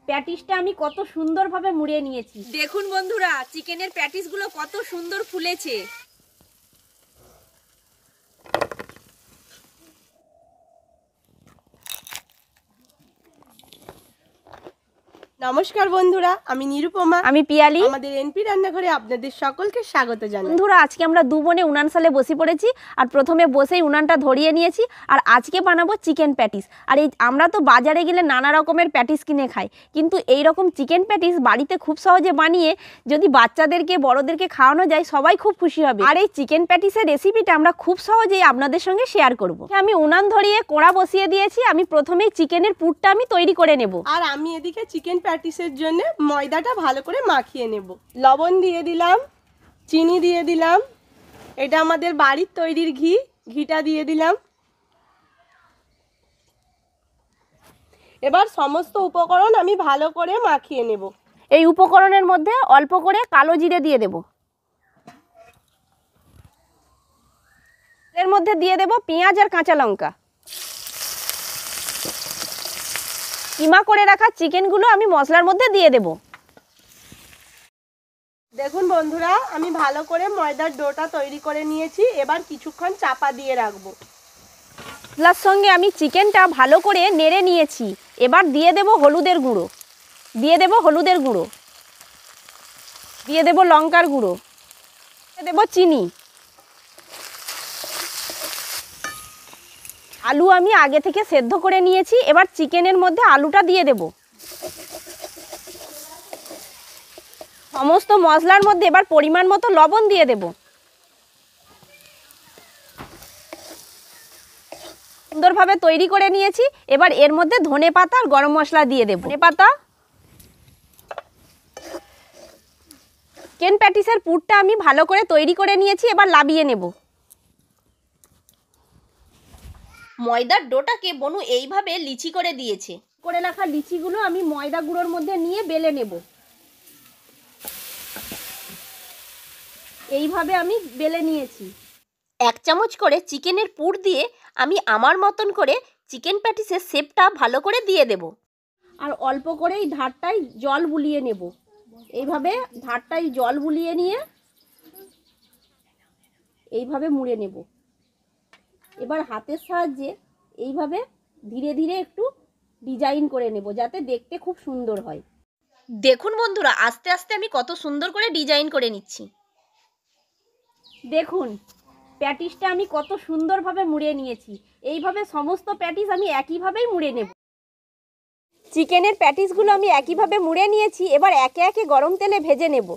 প্যাটিসটা আমি কত সুন্দরভাবে মুড়িয়ে নিয়েছি। দেখুন বন্ধুরা, চিকেনের প্যাটিসগুলো কত সুন্দর ফুলেছে। নমস্কার বন্ধুরা, আমি নিরুপমা, আমি পিয়ালি। আমাদের এনপি রান্নাঘরে আপনাদের সকলকে স্বাগত জানাই। বন্ধুরা, আজকে আমরা দু বোনে উনান সালে বসে পড়েছি। আর প্রথমে বসেই উনানটা ধরিয়ে নিয়েছি। আর আজকে বানাবো চিকেন প্যাটিস। আর এই আমরা তো বাজারে গেলে নানা রকমের প্যাটিস কিনে খাই, কিন্তু এই রকম চিকেন প্যাটিস বাড়িতে খুব সহজে বানিয়ে যদি বাচ্চাদেরকে বড়দেরকে খাওয়ানো যায়, সবাই খুব খুশি হবে। আর এই চিকেন প্যাটিসের রেসিপিটা আমরা খুব সহজেই আপনাদের সঙ্গে শেয়ার করব। আমি উনান ধরিয়ে কড়া বসিয়ে দিয়েছি। আমি প্রথমেই চিকেনের পুরটা আমি তৈরি করে নেব। আর আমি এদিকে চিকেন প্যাটিসের জন্য ময়দাটা ভালো করে মাখিয়ে নেব। লবণ দিয়ে দিলাম, চিনি দিয়ে দিলাম, এটা আমাদের বাড়ির তৈরির ঘিটা দিয়ে দিলাম। এবার সমস্ত উপকরণ আমি ভালো করে মাখিয়ে নেব। এই উপকরণের মধ্যে অল্প করে কালো জিরে দিয়ে দেব। এর মধ্যে দিয়ে দেব পেঁয়াজ আর কাঁচা লঙ্কা। কিমা করে রাখা চিকেনগুলো আমি মশলার মধ্যে দিয়ে দেব। দেখুন বন্ধুরা, আমি ভালো করে ময়দার ডোটা তৈরি করে নিয়েছি। এবার কিছুক্ষণ চাপা দিয়ে রাখবো। মশলার সঙ্গে আমি চিকেনটা ভালো করে নেড়ে নিয়েছি। এবার দিয়ে দেব হলুদের গুঁড়ো, দিয়ে দেব হলুদের গুঁড়ো, দিয়ে দেব লঙ্কার গুঁড়ো, দিয়ে দেব চিনি। আলু আমি আগে থেকে সেদ্ধ করে নিয়েছি। এবার চিকেনের মধ্যে আলুটা দিয়ে দেব। সমস্ত মশলার মধ্যে এবার পরিমাণ মতো লবণ দিয়ে দেব। সুন্দরভাবে তৈরি করে নিয়েছি। এবার এর মধ্যে ধনে পাতা আর গরম মশলা দিয়ে দেব। ধনে পাতা। চিকেন প্যাটিসের পুরটা আমি ভালো করে তৈরি করে নিয়েছি। এবার লাবিয়ে নেব। ময়দার ডোটাকে বনু এইভাবে লিচি করে দিয়েছে। করে রাখা লিচিগুলো আমি ময়দা গুঁড়োর মধ্যে নিয়ে বেলে নেব। এইভাবে আমি বেলে নিয়েছি। 1 চামচ করে চিকেনের পুর দিয়ে আমি আমার মতন করে চিকেন প্যাটিসের শেপটা ভালো করে দিয়ে দেব। আর অল্প করে এই ধারটায় জল বুলিয়ে নেব। এইভাবে ধারটায় জল বুলিয়ে নিয়ে এইভাবে মুড়ে নেব। এবার হাতের সাহায্যে এইভাবে ধীরে ধীরে একটু ডিজাইন করে নেব, যাতে দেখতে খুব সুন্দর হয়। দেখুন বন্ধুরা, আস্তে আস্তে আমি কত সুন্দর করে ডিজাইন করে নিচ্ছি। দেখুন, প্যাটিসটা আমি কত সুন্দরভাবে মুড়ে নিয়েছি। এইভাবে সমস্ত প্যাটিস আমি একইভাবেই মুড়ে নেব। চিকেনের প্যাটিসগুলো আমি একইভাবে মুড়ে নিয়েছি। এবার একে একে গরম তেলে ভেজে নেব।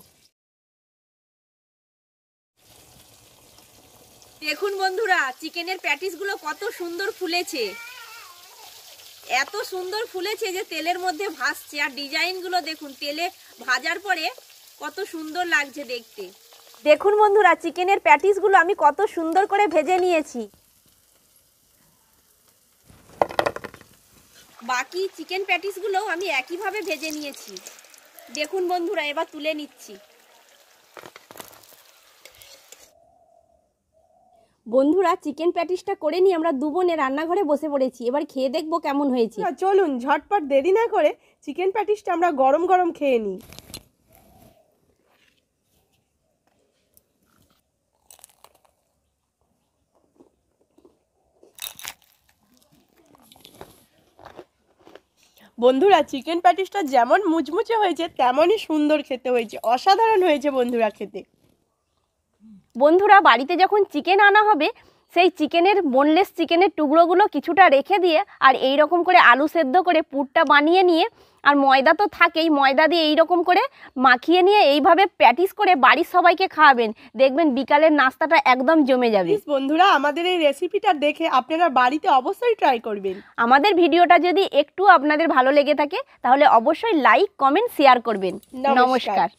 দেখুন বন্ধুরা, চিকেনের প্যাটিসগুলো কত সুন্দর ফুলেছে। এত সুন্দর ফুলেছে যে তেলের মধ্যে ভাসছে। আর ডিজাইনগুলো দেখুন, তেলে ভাজার পরে কত সুন্দর লাগছে দেখতে। দেখুন বন্ধুরা, চিকেনের প্যাটিসগুলো আমি কত সুন্দর করে ভেজে নিয়েছি। বাকি চিকেন প্যাটিসগুলোও আমি একইভাবে ভেজে নিয়েছি। দেখুন বন্ধুরা, এবার তুলে নিচ্ছি। বন্ধুরা, চিকেন প্যাটিসটা করে নিয়ে আমরা দু বোনে রান্নাঘরে বসে পড়েছি। এবার খেয়ে দেখবো কেমন হয়েছে। চলুন ঝটপট দেরি না করে চিকেন প্যাটিসটা আমরা গরম গরম খেয়ে নিই। বন্ধুরা, চিকেন প্যাটিসটা যেমন মুচমুচে হয়েছে তেমনই সুন্দর খেতে হয়েছে। অসাধারণ হয়েছে বন্ধুরা খেতে। বন্ধুরা, বাড়িতে যখন চিকেন আনা হবে, সেই চিকেনের বোনলেস চিকেনের টুকরোগুলো কিছুটা রেখে দিয়ে আর এই রকম করে আলু সেদ্ধ করে পুরটা বানিয়ে নিয়ে, আর ময়দা তো থাকেই, ময়দা দিয়ে এই রকম করে মাখিয়ে নিয়ে এইভাবে প্যাটিস করে বাড়ির সবাইকে খাওয়াবেন। দেখবেন বিকালের নাস্তাটা একদম জমে যাবে। বন্ধুরা, আমাদের এই রেসিপিটা দেখে আপনারা বাড়িতে অবশ্যই ট্রাই করবেন। আমাদের ভিডিওটা যদি একটু আপনাদের ভালো লেগে থাকে তাহলে অবশ্যই লাইক, কমেন্ট, শেয়ার করবেন। নমস্কার।